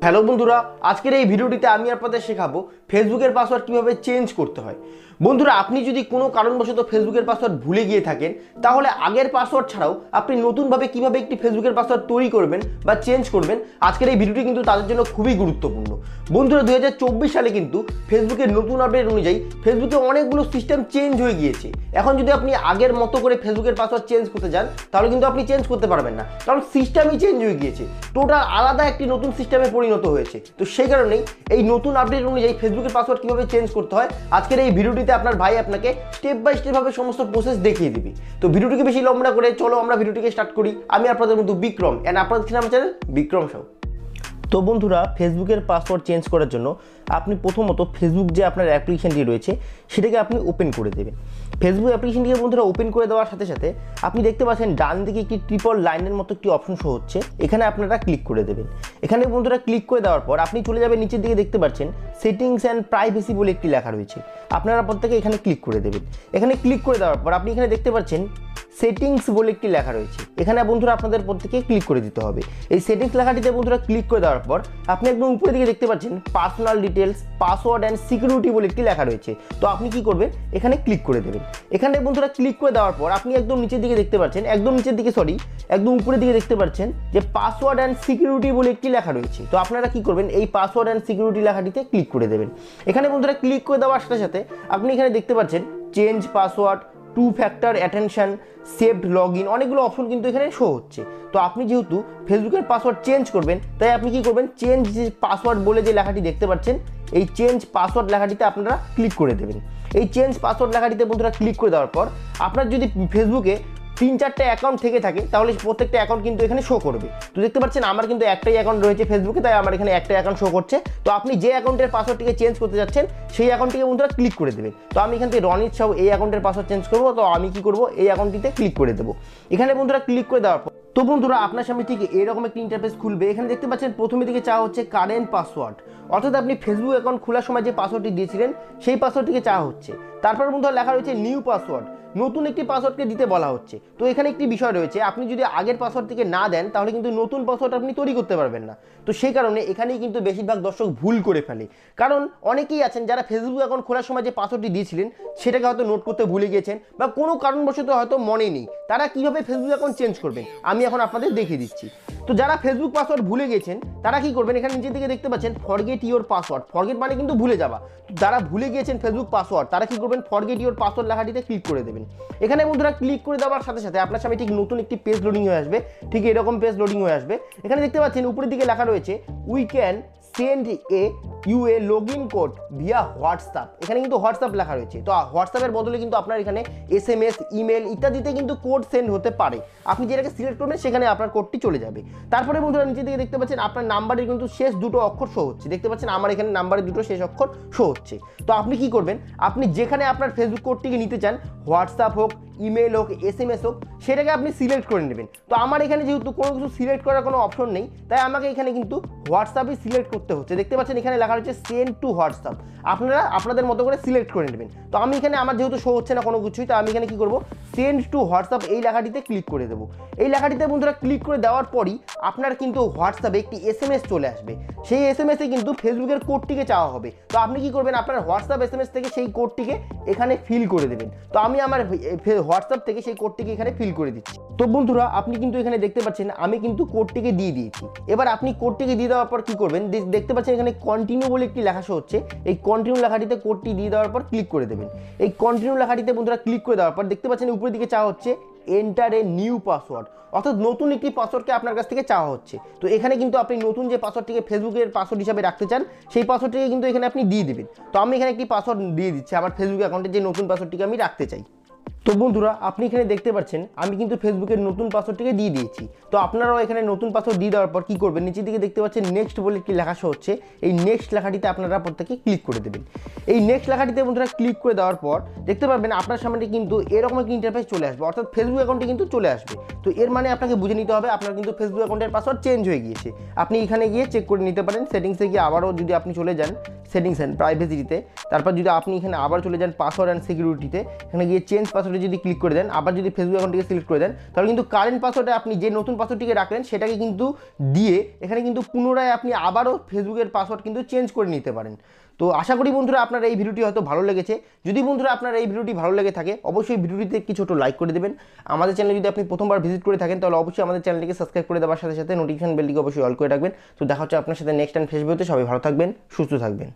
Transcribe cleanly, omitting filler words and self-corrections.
Hello বন্ধুরা, আজকের এই ভিডিওটিতে আমি আপনাদের শেখাবো ফেসবুকের পাসওয়ার্ড কিভাবে চেঞ্জ করতে হয়। বন্ধুরা, আপনি যদি কোনো কারণবশত ফেসবুকের পাসওয়ার্ড ভুলে গিয়ে থাকেন, তাহলে আগের পাসওয়ার্ড ছাড়াও আপনি নতুনভাবে কিভাবে একটি ফেসবুকের পাসওয়ার্ড তৈরি করবেন বা চেঞ্জ করবেন, আজকের এই ভিডিওটি কিন্তু তাদের জন্য খুবই গুরুত্বপূর্ণ। বন্ধুরা, 2024 সালে কিন্তু ফেসবুকের নতুন আপডেট অনুযায়ী ফেসবুকে অনেকগুলো সিস্টেম চেঞ্জ হয়ে গিয়েছে। এখন যদি আপনি আগের মতো করে ফেসবুকের পাসওয়ার্ড চেঞ্জ করতে যান, তাহলে কিন্তু আপনি চেঞ্জ করতে পারবেন না, কারণ সিস্টেমই চেঞ্জ হয়ে গিয়েছে, টোটাল আলাদা একটি নতুন সিস্টেমে পরিণত হয়েছে। তো সেই কারণেই এই নতুন আপডেট অনুযায়ী ফেসবুকের পাসওয়ার্ড কিভাবে চেঞ্জ করতে হয়, আজকের এই ভিডিওটিতে আপনার ভাই আপনাকে স্টেপ বাই স্টেপ ভাবে সমস্ত প্রসেস দেখিয়ে দিবি। তো ভিডিওটিকে বেশি লম্বা করে চলো আমরা ভিডিওটিকে স্টার্ট করি। আমি আপনাদের মধ্যে বিক্রম এন্ড আপনাদের আমার চ্যানেল বিক্রম শো। তো বন্ধুরা, ফেসবুকের পাসওয়ার্ড চেঞ্জ করার জন্য আপনি প্রথমত ফেসবুক যে আপনার অ্যাপ্লিকেশনটি রয়েছে সেটাকে আপনি ওপেন করে দেবেন। ফেসবুক অ্যাপ্লিকেশনটিকে বন্ধুরা ওপেন করে দেওয়ার সাথে সাথে আপনি দেখতে পাচ্ছেন ডান দিকে একটি ট্রিপল লাইনের মতো একটি অপশন শো হচ্ছে, এখানে আপনারা ক্লিক করে দেবেন। এখানে বন্ধুরা ক্লিক করে দেওয়ার পর আপনি চলে যাবেন নিচের দিকে, দেখতে পাচ্ছেন সেটিংস অ্যান্ড প্রাইভেসি বলে একটি লেখা রয়েছে, আপনারা প্রত্যেকে এখানে ক্লিক করে দেবেন। এখানে ক্লিক করে দেওয়ার পর আপনি এখানে দেখতে পাচ্ছেন সেটিংস বলে একটি লেখা রয়েছে, এখানে বন্ধুরা আপনাদের প্রত্যেকে ক্লিক করে দিতে হবে। এই সেটিংস লেখাটিতে বন্ধুরা ক্লিক করে দেওয়ার পর আপনি একদম উপরের দিকে দেখতে পাচ্ছেন personal details, password and security বলে একটি লেখা রয়েছে। তো আপনি কি করবেন, এখানে ক্লিক করে দেবেন। এখানে বন্ধুরা ক্লিক করে দেওয়ার পর আপনি একদম নিচের দিকে দেখতে পাচ্ছেন, একদম উপরের দিকে দেখতে পাচ্ছেন যে পাসওয়ার্ড অ্যান্ড সিকিউরিটি বলে একটি লেখা রয়েছে। তো আপনারা কি করবেন, এই পাসওয়ার্ড অ্যান্ড সিকিউরিটি লেখাটিতে ক্লিক করে দেবেন। এখানে বন্ধুরা ক্লিক করে দেওয়ার সাথে সাথে আপনি এখানে দেখতে পাচ্ছেন change password, 2 factor attention, saved log in, অনেকগুলো অপশন কিন্তু এখানে শো হচ্ছে। তো আপনি যেহেতু ফেসবুকের পাসওয়ার্ড চেঞ্জ করবেন, তাই আপনি কি করবেন, চেঞ্জ পাসওয়ার্ড বলে যে লেখাটি দেখতে পাচ্ছেন, এই চেঞ্জ পাসওয়ার্ড লেখাটিতে আপনারা ক্লিক করে দেবেন। এই চেঞ্জ পাসওয়ার্ড লেখাটিতে বন্ধুরা ক্লিক করে দেওয়ার পর আপনার যদি ফেসবুকে 3-4টে অ্যাকাউন্ট থেকে থাকে, তাহলে প্রত্যেকটা অ্যাকাউন্ট কিন্তু এখানে শো করবে। তো দেখতে পাচ্ছেন আমার কিন্তু একটাই অ্যাকাউন্ট রয়েছে ফেসবুকে, তাই আমার এখানে একটা অ্যাকাউন্ট শো করছে। তো আপনি যে অ্যাকাউন্টের পাসওয়ার্ডটিকে চেঞ্জ করতে যাচ্ছেন সেই অ্যাকাউন্টটিকে বন্ধুরা ক্লিক করে দেবেন। তো আমি এখান থেকে রনিত সাউ এই অ্যাকাউন্টের পাসওয়ার্ড চেঞ্জ করবো, তো আমি কি করবো, এই অ্যাকাউন্টটিতে ক্লিক করে দেবো। এখানে বন্ধুরা ক্লিক করে দেওয়ার পর তো বন্ধুরা আপনার সামনে ঠিক এরকম একটি ইন্টারফেস খুলবে। এখানে দেখতে পাচ্ছেন প্রথমে দিকে চাওয়া হচ্ছে কারেন্ট পাসওয়ার্ড, অর্থাৎ আপনি ফেসবুক অ্যাকাউন্ট খোলার সময় যে পাসওয়ার্ডটি দিয়েছিলেন সেই পাসওয়ার্ডটিকে চাওয়া হচ্ছে। তারপর বন্ধুরা লেখা রয়েছে নিউ পাসওয়ার্ড, নতুন একটি পাসওয়ার্ডকে দিতে বলা হচ্ছে। তো এখানে একটি বিষয় রয়েছে, আপনি যদি আগের পাসওয়ার্ডটিকে না দেন তাহলে কিন্তু নতুন পাসওয়ার্ড আপনি তৈরি করতে পারবেন না। তো সেই কারণে এখানেই কিন্তু বেশিরভাগ দর্শক ভুল করে ফেলে, কারণ অনেকেই আছেন যারা ফেসবুক অ্যাকাউন্ট খোলার সময় যে পাসওয়ার্ডটি দিয়েছিলেন সেটাকে হয়তো নোট করতে ভুলে গিয়েছেন বা কোনো কারণবশত হয়তো মনে নেই। তারা কিভাবে ফেসবুক অ্যাকাউন্ট চেঞ্জ করবেন আমি এখন আপনাদের দেখিয়ে দিচ্ছি। তো যারা ফেসবুক পাসওয়ার্ড ভুলে গেছেন তারা কি করবেন, এখানে নিচের দিকে দেখতে পাচ্ছেন ফরগেট ইওর পাসওয়ার্ড, ফরগেট মানে কিন্তু ভুলে যাওয়া। যারা ভুলে গিয়েছেন ফেসবুক পাসওয়ার্ড তারা কি করবেন, ফরগেট ইওর পাসওয়ার্ড লেখাটিতে ক্লিক করে দেবেন। এখানে বন্ধুরা ক্লিক করে দেওয়ার সাথে সাথে আপনার সামনে ঠিক নতুন একটি পেজ লোডিং হয়ে আসবে, ঠিক এরকম পেজ লোডিং হয়ে আসবে। এখানে দেখতে পাচ্ছেন উপরের দিকে লেখা রয়েছে we can send A login code Villa WhatsApp, এখানে কিন্তু হোয়াটসঅ্যাপ লেখা রয়েছে। তো হোয়াটসঅ্যাপের বদলে কিন্তু আপনার এখানে SMS, ইমেল ইত্যাদিতে কিন্তু কোড সেন্ড হতে পারে। আপনি যেটাকে সিলেক্ট করবেন সেখানে আপনার কোডটি চলে যাবে। তারপরে বন্ধুরা নিচে দিকে দেখতে পাচ্ছেন আপনার নাম্বারের কিন্তু শেষ দুটো অক্ষর শো হচ্ছে, দেখতে পাচ্ছেন আমার এখানে নাম্বারের দুটো শেষ অক্ষর শো হচ্ছে। তো আপনি কি করবেন, আপনি যেখানে আপনার ফেসবুক কোডটিকে নিতে চান, হোয়াটসঅ্যাপ হোক, ইমেল হোক, SMS হোক, সেটাকে আপনি সিলেক্ট করে নেবেন। তো আমার এখানে যেহেতু কোনো কিছু সিলেক্ট করার কোনো অপশন নেই, তাই আমাকে এখানে কিন্তু হোয়াটসঅ্যাপই সিলেক্ট করতে হচ্ছে। দেখতে পাচ্ছেন এখানে লেখা রয়েছে সেন্ড টু হোয়াটসঅ্যাপ, আপনারা আপনাদের মতো করে সিলেক্ট করে নেবেন। তো আমি এখানে আমার যেহেতু শো হচ্ছে না কোনো কিছুই, তো আমি এখানে কি করব, সেন্ড টু হোয়াটসঅ্যাপ এই লেখাটিতে ক্লিক করে দেবো। এই লেখাটিতে বন্ধুরা ক্লিক করে দেওয়ার পরই আপনার কিন্তু হোয়াটসঅ্যাপে একটি SMS চলে আসবে। সেই SMS-এ কিন্তু ফেসবুকের কোডটিকে চাওয়া হবে। তো আপনি কি করবেন, আপনার হোয়াটসঅ্যাপ SMS থেকে সেই কোডটিকে এখানে ফিল করে দেবেন। তো আমি আমার হোয়াটসঅ্যাপ থেকে সেই কোডটিকে এখানে ফিল করে দিচ্ছি। তো বন্ধুরা আপনি কিন্তু এখানে দেখতে পাচ্ছেন আমি কিন্তু কোডটিকে দিয়ে দিয়েছি। এবার আপনি কোডটিকে দিয়ে দেওয়ার পর কি করবেন, দেখতে পাচ্ছেন এখানে কন্টিনিউ বলে একটি লেখা শো হচ্ছে, এই কন্টিনিউ লেখাটিতে কোডটি দিয়ে দেওয়ার পর ক্লিক করে দেবেন। এই কন্টিনিউ লেখাটিতে বন্ধুরা ক্লিক করে দেওয়ার পর দেখতে পাচ্ছেন উপরের দিকে চাওয়া হচ্ছে এন্টার এ নিউ পাসওয়ার্ড, অর্থাৎ নতুন একটি পাসওয়ার্ডকে আপনার কাছ থেকে চাওয়া হচ্ছে। তো এখানে কিন্তু আপনি নতুন যে পাসওয়ার্ডটিকে ফেসবুকের পাসওয়ার্ড হিসাবে রাখতে চান সেই পাসওয়ার্ডটিকে কিন্তু এখানে আপনি দিয়ে দিবেন। তো আমি এখানে একটি পাসওয়ার্ড দিয়ে দিচ্ছি আমার ফেসবুক অ্যাকাউন্টের যে নতুন পাসওয়ার্ডটিকে আমি রাখতে চাই। তো বন্ধুরা আপনি এখানে দেখতে পাচ্ছেন আমি কিন্তু ফেসবুকের নতুন পাসওয়ার্ডটিকে দিয়ে দিয়েছি। তো আপনারাও এখানে নতুন পাসওয়ার্ড দিয়ে দেওয়ার পর কি করবেন, নিচের দিকে দেখতে পাচ্ছেন নেক্সট বলে একটি লেখা শো হচ্ছে, এই নেক্সট লেখাটিতে আপনারা প্রত্যেকে ক্লিক করে দেবেন। এই নেক্সট লেখাটিতে বন্ধুরা ক্লিক করে দেওয়ার পর দেখতে পাবেন আপনার সামনে কিন্তু এরকম একটি ইন্টারফেস চলে আসবে, অর্থাৎ ফেসবুক অ্যাকাউন্টটি কিন্তু চলে আসবে। তো এর মানে আপনাকে বুঝে নিতে হবে আপনার কিন্তু ফেসবুক অ্যাকাউন্টের পাসওয়ার্ড চেঞ্জ হয়ে গিয়েছে। আপনি এখানে গিয়ে চেক করে নিতে পারেন, সেটিংসে গিয়ে আবারও যদি আপনি চলে যান সেটিংস অ্যান্ড প্রাইভেসিতে, তারপর যদি আপনি এখানে আবার চলে যান পাসওয়ার্ড অ্যান্ড সিকিউরিটিতে, এখানে গিয়ে চেঞ্জ পাসওয়ার্ড পাসওয়ার্ডে যদি ক্লিক করে দেন, আবার যদি ফেসবুক অ্যাকাউন্টটিকে সিলেক্ট করে দেন, তাহলে কিন্তু কারেন্ট পাসওয়ার্ডে আপনি যে নতুন পাসওয়ার্ডটিকে রাখলেন সেটাকে কিন্তু দিয়ে এখানে কিন্তু পুনরায় আপনি আবারও ফেসবুকের পাসওয়ার্ড কিন্তু চেঞ্জ করে নিতে পারেন। তো আশা করি বন্ধুরা আপনার এই ভিডিওটি হয়তো ভালো লেগেছে। যদি বন্ধুরা আপনার এই ভিডিওটি ভালো লেগে থাকে অবশ্যই ভিডিওটিতে একটি ছোট লাইক করে দেবেন। আমাদের চ্যানেলে যদি আপনি প্রথমবার ভিজিট করে থাকেন তাহলে অবশ্যই আমাদের চ্যানেলটিকে সাবস্ক্রাইব করে দেওয়ার সাথে সাথে নোটিফিকেশন বেলটিকে অবশ্যই অল করে রাখবেন। তো দেখা হচ্ছে আপনার সাথে নেক্সট টাইম ফেসবুকে। সবাই ভালো থাকবেন, সুস্থ থাকবেন।